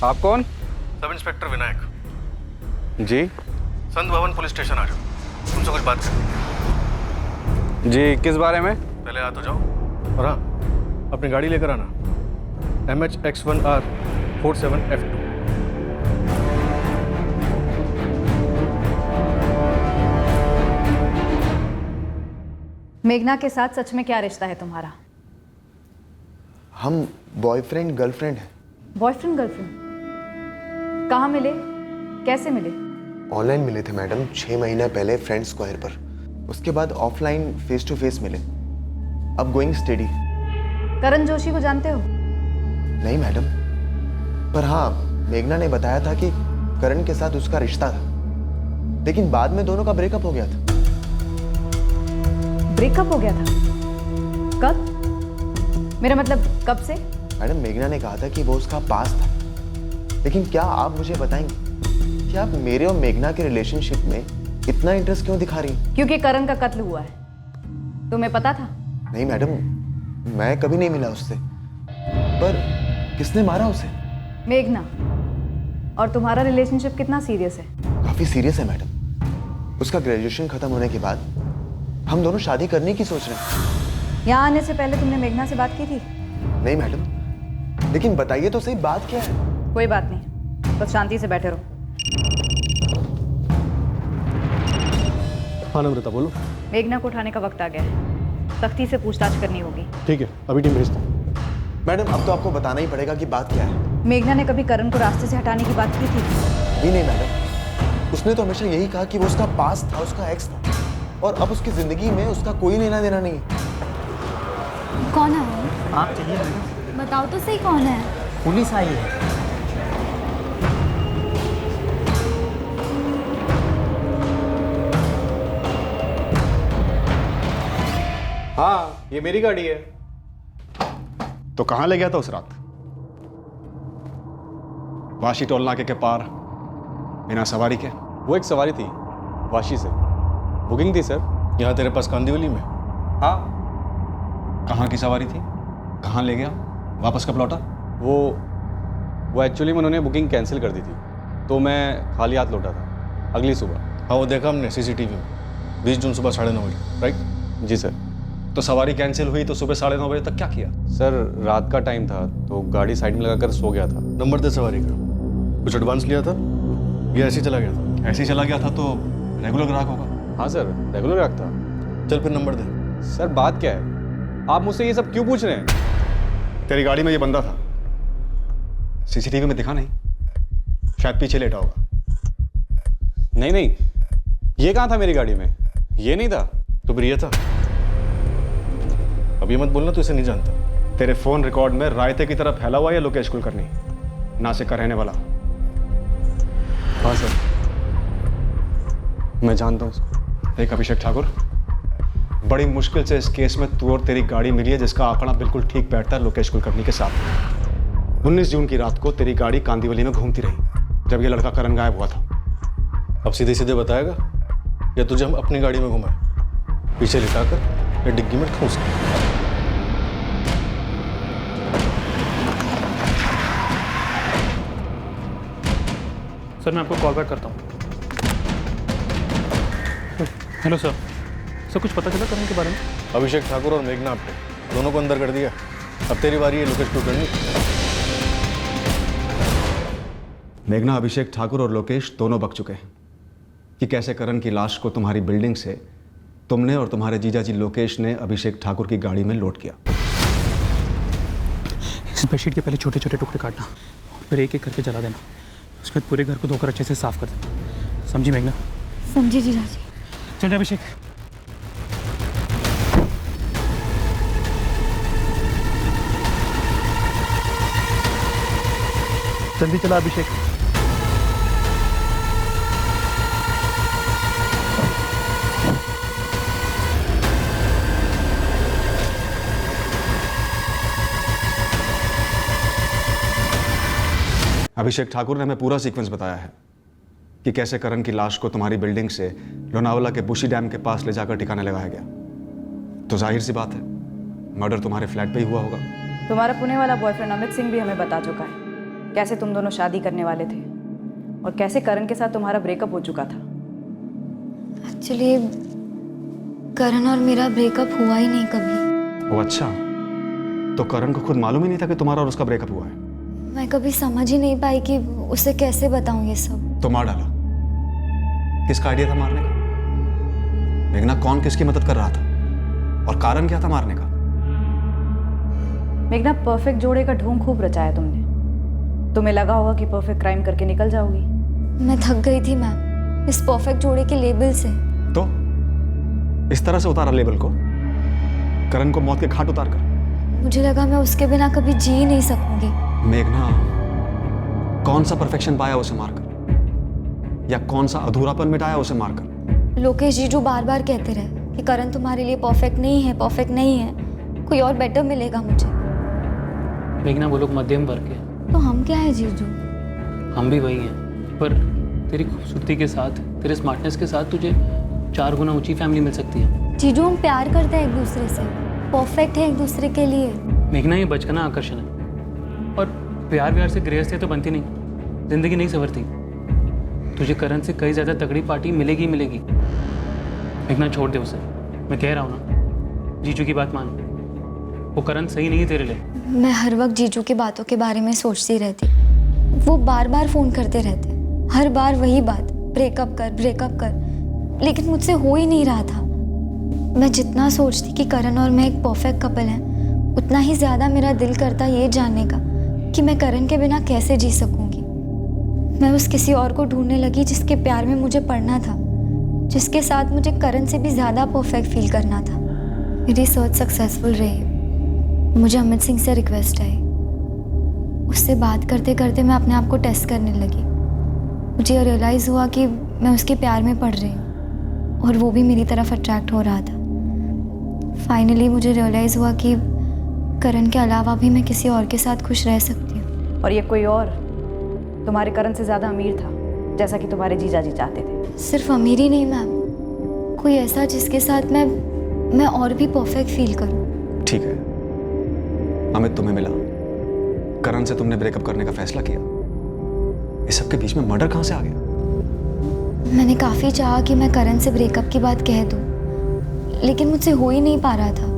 आप कौन? Sub inspector Vinayak. जी? संत भवन पुलिस स्टेशन आ जाओ, तुमसे कुछ बात करनी। जी, किस बारे में? पहले आ तो जाओ, और हाँ अपनी गाड़ी लेकर आना। MHX1R 47F2। मेघना के साथ सच में क्या रिश्ता है तुम्हारा? हम बॉयफ्रेंड गर्लफ्रेंड हैं। Boyfriend girlfriend? कहाँ मिले, कैसे मिले? ऑनलाइन मिले थे मैडम, 6 महीने पहले फ्रेंड स्क्वायर पर। उसके बाद ऑफलाइन फेस टू फेस मिले। अब गोइंग स्टडी। करण जोशी को जानते हो? नहीं मैडम, पर हाँ मेघना ने बताया था कि करण के साथ उसका रिश्ता था, लेकिन बाद में दोनों का ब्रेकअप हो गया था। ब्रेकअप हो गया था? कब? मेरा मतलब कब से? मैडम मेघना ने कहा था कि वो उसका पास था, लेकिन क्या आप मुझे बताएंगे कि आप मेरे और मेघना के रिलेशनशिप में इतना इंटरेस्ट क्यों दिखा रही हैं? क्योंकि करण का कत्ल हुआ है। तुम्हें पता था? नहीं मैडम, मैं कभी नहीं मिला उससे। पर किसने मारा उसे? मेघना। और तुम्हारा रिलेशनशिप कितना सीरियस है? काफी सीरियस है मैडम। उसका ग्रेजुएशन खत्म होने के बाद हम दोनों शादी करने की सोच रहे हैं। यहाँ आने से पहले तुमने मेघना से बात की थी? नहीं मैडम, लेकिन बताइए तो सही बात क्या है। कोई बात नहीं, बस शांति से बैठे रहो। हाँ नम्रता बोलो। मेघना को उठाने का वक्त आ गया है, सख्ती से पूछताछ करनी होगी। ठीक है, अभी टीम भेजता हूँ। मैडम अब तो आपको बताना ही पड़ेगा कि बात क्या है। मेघना ने कभी करण को रास्ते से हटाने की बात की थी? भी नहीं मैडम, उसने तो हमेशा यही कहा कि वो उसका पास था, उसका एक्स था, और अब उसकी जिंदगी में उसका कोई लेना देना नहीं है। कौन है? आप चलिए मैडम। बताओ तो सही कौन है? पुलिस आई है। हाँ ये मेरी गाड़ी है। तो कहाँ ले गया था उस रात? वाशी टोल नाके के पार बिना सवारी के? वो एक सवारी थी वाशी से, बुकिंग थी सर, यहाँ तेरे पास कांदीवली में। हाँ। कहाँ की सवारी थी, कहाँ ले गया, वापस कब लौटा? वो एक्चुअली में उन्होंने बुकिंग कैंसिल कर दी थी, तो मैं खाली हाथ लौटा था अगली सुबह। हाँ वो देखा हमने सीसीटीवी में, 20 जून सुबह 9:30 बजे। राइट? जी सर। तो सवारी कैंसिल हुई तो सुबह 9:30 बजे तक क्या किया? सर रात का टाइम था तो गाड़ी साइड में लगाकर सो गया था। नंबर दे सवारी का। कुछ एडवांस लिया था या ऐसे ही चला गया था? ऐसे ही चला गया था तो रेगुलर ग्राहक होगा। हाँ सर, रेगुलर ग्राहक था। चल फिर नंबर दे। सर बात क्या है, आप मुझसे ये सब क्यों पूछ रहे हैं? तेरी गाड़ी में ये बंदा था, सीसीटीवी में दिखा नहीं, शायद पीछे लेटा होगा। नहीं नहीं, ये कहाँ था मेरी गाड़ी में? ये नहीं था। तो फिर ये था। अब ये मत बोलना तो इसे नहीं जानता। तेरे फोन रिकॉर्ड में रायते की तरह फैला हुआ या लोकेश कुलकर्णी नासिक का रहने वाला? हाँ सर, मैं जानता हूँ उसको। एक अभिषेक ठाकुर, बड़ी मुश्किल से इस केस में तू और तेरी गाड़ी मिली है जिसका आंकड़ा बिल्कुल ठीक बैठता है लोकेश कुलकर्णी के साथ। 19 जून की रात को तेरी गाड़ी कांदिवली में घूमती रही जब ये लड़का करण गायब हुआ था। अब सीधे सीधे बताएगा या तुझे हम अपनी गाड़ी में घुमाए, पीछे लिटाकर या डिग्गी में ठूंस कर? सर मैं आपको कॉल बैक करता हूँ। हेलो सर, कुछ पता चला करण के बारे में? अभिषेक ठाकुर और मेघना आपटे दोनों को अंदर कर दिया। अब तेरी बारी है लोकेश कुलकर्णी। मेघना, अभिषेक ठाकुर और लोकेश दोनों बक चुके हैं कि कैसे करण की लाश को तुम्हारी बिल्डिंग से तुमने और तुम्हारे जीजाजी लोकेश ने अभिषेक ठाकुर की गाड़ी में लोड किया। इस बेडशीट के पहले छोटे छोटे टुकड़े काटना, फिर एक एक करके जला देना, उसके बाद पूरे घर को धोकर अच्छे से साफ कर देना। समझी मेघना? समझी जीजाजी। चल अभिषेक। जल्दी चला अभिषेक। अभिषेक ठाकुर ने हमें पूरा सीक्वेंस बताया है कि कैसे करण की लाश को तुम्हारी बिल्डिंग से लोनावला के बुशी डैम के पास ले जाकर ठिकाने लगाया गया। तो जाहिर सी बात है मर्डर तुम्हारे फ्लैट पे ही हुआ होगा। तुम्हारा पुणे वाला बॉयफ्रेंड अमित सिंह भी हमें बता चुका है कैसे तुम दोनों शादी करने वाले थे और कैसे करण के साथ तुम्हारा ब्रेकअप हो चुका था। एक्चुअली करण और मेरा ब्रेकअप हुआ ही नहीं कभी। ओ अच्छा, तो करण को खुद मालूम ही नहीं था कि तुम्हारा और उसका ब्रेकअप हुआ है? मैं कभी समझ ही नहीं पाई कि उसे कैसे बताऊं ये सब। तो मार डाला। किसका आइडिया था मारने का? मेघना, कौन किसकी मदद कर रहा था और कारण क्या था मारने का? मेघना, परफेक्ट जोड़े का ढोंग खूब रचाया तुमने। तुम्हें लगा होगा कि परफेक्ट क्राइम करके निकल जाओगी। मैं थक गई थी मैम इस परफेक्ट जोड़े के लेबल से। तो इस तरह से उतारा लेबल को, करण को मौत के घाट उतार कर? मुझे लगा मैं उसके बिना कभी जी ही नहीं सकूंगी। मेघना, कौन सा परफेक्शन पाया उसे मारकर, या कौन सा अधूरापन मिटाया उसे मारकर? लोकेश जी जो बार बार कहते रहे कि करण तुम्हारे लिए परफेक्ट नहीं है, परफेक्ट नहीं है, कोई और बेटर मिलेगा मुझे। मेघना, वो लोग मध्यम वर्ग के। तो हम क्या है जीजू? हम भी वही हैं, पर तेरी खूबसूरती के साथ, तेरे स्मार्टनेस के साथ तुझे 4 गुना ऊंची फैमिली मिल सकती है। जीजू हम प्यार करते हैं एक दूसरे से, परफेक्ट है एक दूसरे के लिए। मेघना, ये बचपना आकर्षण है और प्यार व्यार से गृहस्थी तो बनती नहीं, जिंदगी नहीं संवरती। तुझे करण से कई ज़्यादा तगड़ी पार्टी मिलेगी ही मिलेगी। मेघना, छोड़ दे उसे, मैं कह रहा हूँ ना, जीजू की बात मान। वो करण सही नहीं है तेरे लिए। मैं हर वक्त जीजू की बातों के बारे में सोचती रहती। वो बार बार फ़ोन करते रहते, हर बार वही बात, ब्रेकअप कर ब्रेकअप कर, लेकिन मुझसे हो ही नहीं रहा था। मैं जितना सोचती कि करण और मैं एक परफेक्ट कपल हैं, उतना ही ज़्यादा मेरा दिल करता ये जानने का कि मैं करण के बिना कैसे जी सकूंगी। मैं उस किसी और को ढूंढने लगी जिसके प्यार में मुझे पड़ना था, जिसके साथ मुझे करण से भी ज़्यादा परफेक्ट फील करना था। मेरी सर्च सक्सेसफुल रही। मुझे अमित सिंह से रिक्वेस्ट आई। उससे बात करते करते मैं अपने आप को टेस्ट करने लगी। मुझे रियलाइज़ हुआ कि मैं उसके प्यार में पड़ रही हूँ और वो भी मेरी तरफ अट्रैक्ट हो रहा था। फाइनली मुझे रियलाइज़ हुआ कि करण के अलावा भी मैं किसी और के साथ खुश रह सकती हूँ। और ये कोई और तुम्हारे करण से ज़्यादा अमीर था, जैसा कि तुम्हारे जीजाजी चाहते थे। सिर्फ अमीर ही नहीं मैम, कोई ऐसा जिसके साथ मैं और भी परफेक्ट फील करूँ। ठीक है, अमित तुम्हें मिला, करण से तुमने ब्रेकअप करने का फैसला किया, इस सब के बीच में मर्डर कहाँ से आ गया? मैंने काफ़ी चाहा कि मैं करण से ब्रेकअप की बात कह दूँ, लेकिन मुझसे हो ही नहीं पा रहा था।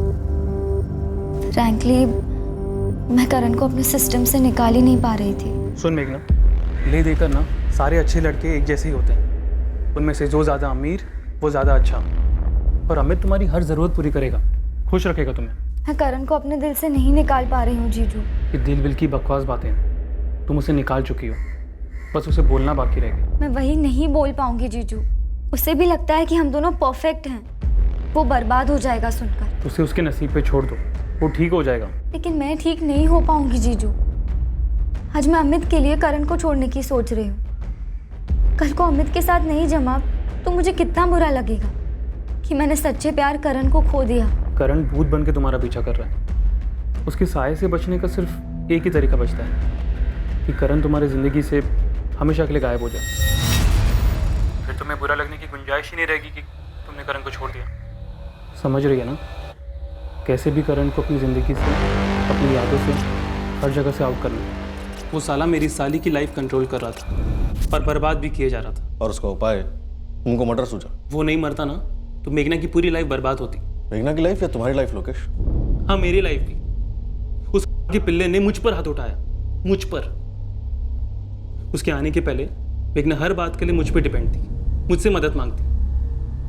फ्रैंकली मैं करण को अपने सिस्टम से निकाल ही नहीं पा रही थी। सुन मेघना, ले देकर ना सारे अच्छे लड़के एक जैसे ही होते हैं। उनमें से जो ज़्यादा अमीर वो ज़्यादा अच्छा, और अमित तुम्हारी हर ज़रूरत पूरी करेगा, खुश रखेगा तुम्हें। मैं करण को अपने दिल से नहीं निकाल पा रही हूँ जीजू। ये दिल विल की बकवास बातें हैं, तुम उसे निकाल चुकी हो, बस उसे बोलना बाकी रह गया। मैं वही नहीं बोल पाऊंगी जीजू। उसे भी लगता है कि हम दोनों परफेक्ट हैं, वो बर्बाद हो जाएगा सुनकर। उसे उसके नसीब पे छोड़ दो, वो ठीक हो जाएगा। लेकिन मैं ठीक नहीं हो पाऊंगी जीजू। आज मैं अमित के लिए करण को छोड़ने की सोच रही हूँ। कल को अमित के साथ नहीं जमा तो मुझे कितना बुरा लगेगा कि मैंने सच्चे प्यार करण को खो दिया। करण भूत बन के तुम्हारा पीछा कर रहा है। उसके साए से बचने का सिर्फ एक ही तरीका बचता है कि करण तुम्हारी ज़िंदगी से हमेशा के लिए गायब हो जाए। फिर तुम्हें बुरा लगने की गुंजाइश ही नहीं रहेगी कि तुमने करण को छोड़ दिया। समझ रही है ना? कैसे भी करण को अपनी ज़िंदगी से, अपनी यादों से, हर जगह से आउट करना। वो साला मेरी साली की लाइफ कंट्रोल कर रहा था, पर बर्बाद भी किए जा रहा था। और उसका उपाय उनको मर्डर सूझा। वो नहीं मरता ना तो मेघना की पूरी लाइफ बर्बाद होती। मेघना की लाइफ या तुम्हारी लाइफ लोकेश? हाँ, मेरी लाइफ भी। उस के पिल्ले ने मुझ पर हाथ उठाया, मुझ पर। उसके आने के पहले मेघना हर बात के लिए मुझ पर डिपेंड थी, मुझसे मदद मांगती।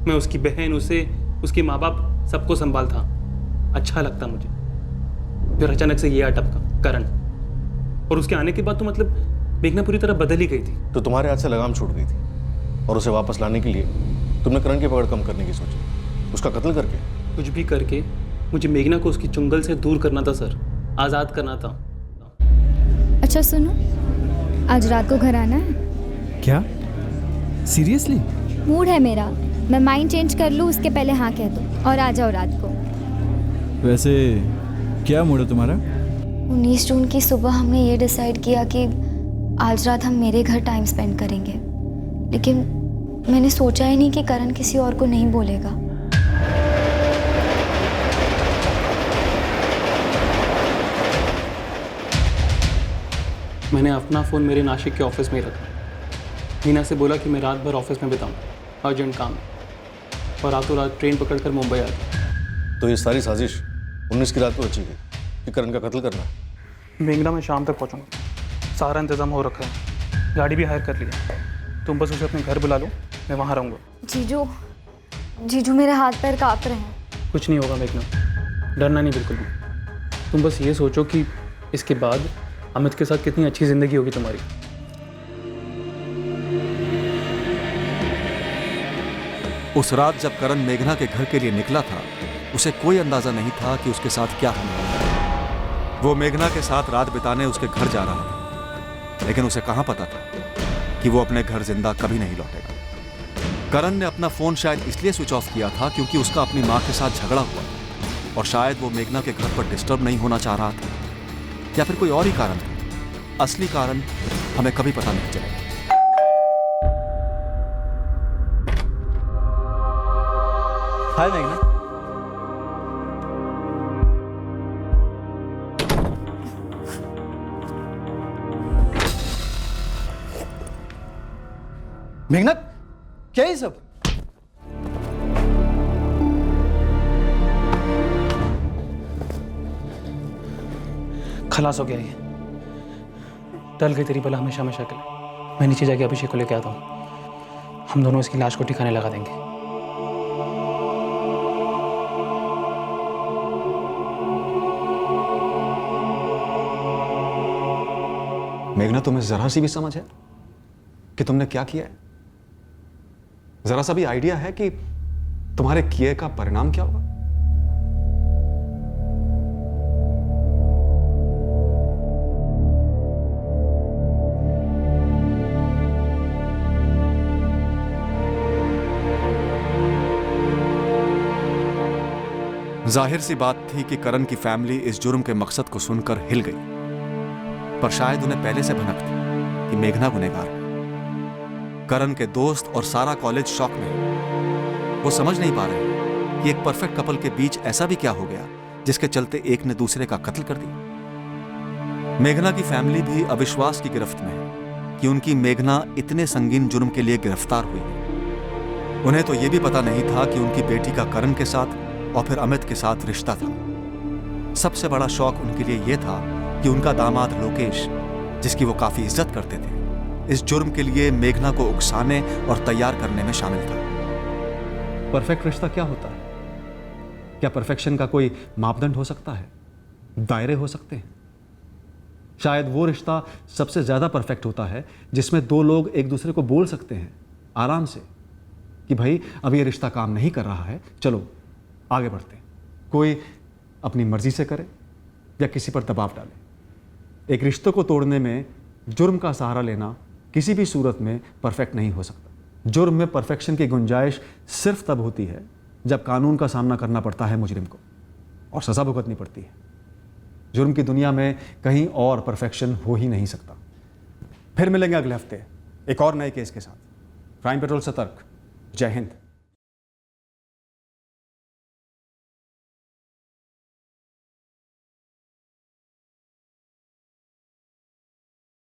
मैं उसकी बहन, उसे, उसके माँ बाप सबको संभालता। अच्छा लगता मुझे। फिर अचानक से ये आ टपका करण, और उसके आने के बाद तो मतलब मेघना पूरी तरह बदल ही गई थी। तो तुम्हारे हाथ से लगाम छूट गई थी और उसे वापस लाने के लिए तुमने करण की पकड़ कम करने की सोची, उसका कत्ल करके। कुछ भी करके मुझे मेघना को उसकी चुंगल से दूर करना था सर, आज़ाद करना था। अच्छा सुनो, आज रात को घर आना है? क्या? सीरियसली? मूड है मेरा, मैं माइंड चेंज कर लूँ उसके पहले हाँ कह दो और आ जाओ रात को। वैसे क्या मूड है तुम्हारा? 19 जून की सुबह हमने ये डिसाइड किया कि आज रात हम मेरे घर टाइम स्पेंड करेंगे, लेकिन मैंने सोचा ही नहीं कि करण किसी और को नहीं बोलेगा। मैंने अपना फ़ोन मेरे नासिक के ऑफिस में ही रखा। मीना से बोला कि मैं रात भर ऑफिस में बिताऊँ, अर्जेंट काम, और रातों रात ट्रेन पकड़कर मुंबई आ गया। तो ये सारी साजिश 19 की रात को रची गई कि करण का कत्ल करना। मेघना में शाम तक पहुँचूँगा, सारा इंतज़ाम हो रखा है, गाड़ी भी हायर कर लिया। तुम बस उसे अपने घर बुला लो, मैं वहाँ रहूँगा। जीजू, जीजू मेरे हाथ पैर काँप रहे हैं। कुछ नहीं होगा मेघना, डरना नहीं बिल्कुल भी। तुम बस ये सोचो कि इसके बाद अमित के साथ कितनी अच्छी ज़िंदगी होगी तुम्हारी। उस रात जब करण मेघना के घर के लिए निकला था, उसे कोई अंदाजा नहीं था कि उसके साथ क्या होने वाला है। वो मेघना के साथ रात बिताने उसके घर जा रहा था, लेकिन उसे कहां पता था कि वो अपने घर जिंदा कभी नहीं लौटेगा। करण ने अपना फोन शायद इसलिए स्विच ऑफ किया था क्योंकि उसका अपनी मां के साथ झगड़ा हुआ, और शायद वो मेघना के घर पर डिस्टर्ब नहीं होना चाह रहा था, या फिर कोई और ही कारण था। असली कारण हमें कभी पता नहीं चलेगा। हाय मेघना। मेघना, क्या है सब? खलास हो गया ये, टल गई तेरी बला हमेशा हमेशा के लिए। मैं नीचे जाके अभिषेक को लेके आता हूँ, हम दोनों इसकी लाश को ठिकाने लगा देंगे। मेघना, तुम्हें जरा सी भी समझ है कि तुमने क्या किया है? जरा सा भी आइडिया है कि तुम्हारे किए का परिणाम क्या होगा? जाहिर सी बात थी कि करण की फैमिली इस जुर्म के मकसद को सुनकर हिल गई, पर शायद उन्हें पहले से भनक थी कि मेघना गुनहगार है। करण के दोस्त और सारा कॉलेज शॉक में है। वो समझ नहीं पा रहे कि एक परफेक्ट कपल के बीच ऐसा भी क्या हो गया जिसके चलते एक ने दूसरे का कत्ल कर दिया। मेघना की फैमिली भी अविश्वास की गिरफ्त में है कि उनकी मेघना इतने संगीन जुर्म के लिए गिरफ्तार हुई है। उन्हें तो यह भी पता नहीं था कि उनकी बेटी का करण के साथ और फिर अमित के साथ रिश्ता था। सबसे बड़ा शौक उनके लिए यह था कि उनका दामाद लोकेश, जिसकी वो काफी इज्जत करते थे, इस जुर्म के लिए मेघना को उकसाने और तैयार करने में शामिल था। परफेक्ट रिश्ता क्या होता है? क्या परफेक्शन का कोई मापदंड हो सकता है? दायरे हो सकते हैं? शायद वो रिश्ता सबसे ज्यादा परफेक्ट होता है जिसमें दो लोग एक दूसरे को बोल सकते हैं आराम से कि भाई अब ये रिश्ता काम नहीं कर रहा है, चलो आगे बढ़ते हैं। कोई अपनी मर्जी से करे या किसी पर दबाव डाले। एक रिश्ते को तोड़ने में जुर्म का सहारा लेना किसी भी सूरत में परफेक्ट नहीं हो सकता। जुर्म में परफेक्शन की गुंजाइश सिर्फ तब होती है जब कानून का सामना करना पड़ता है मुजरिम को और सज़ा भुगतनी पड़ती है। जुर्म की दुनिया में कहीं और परफेक्शन हो ही नहीं सकता। फिर मिलेंगे अगले हफ्ते एक और नए केस के साथ। क्राइम पेट्रोल सतर्क। जय हिंद।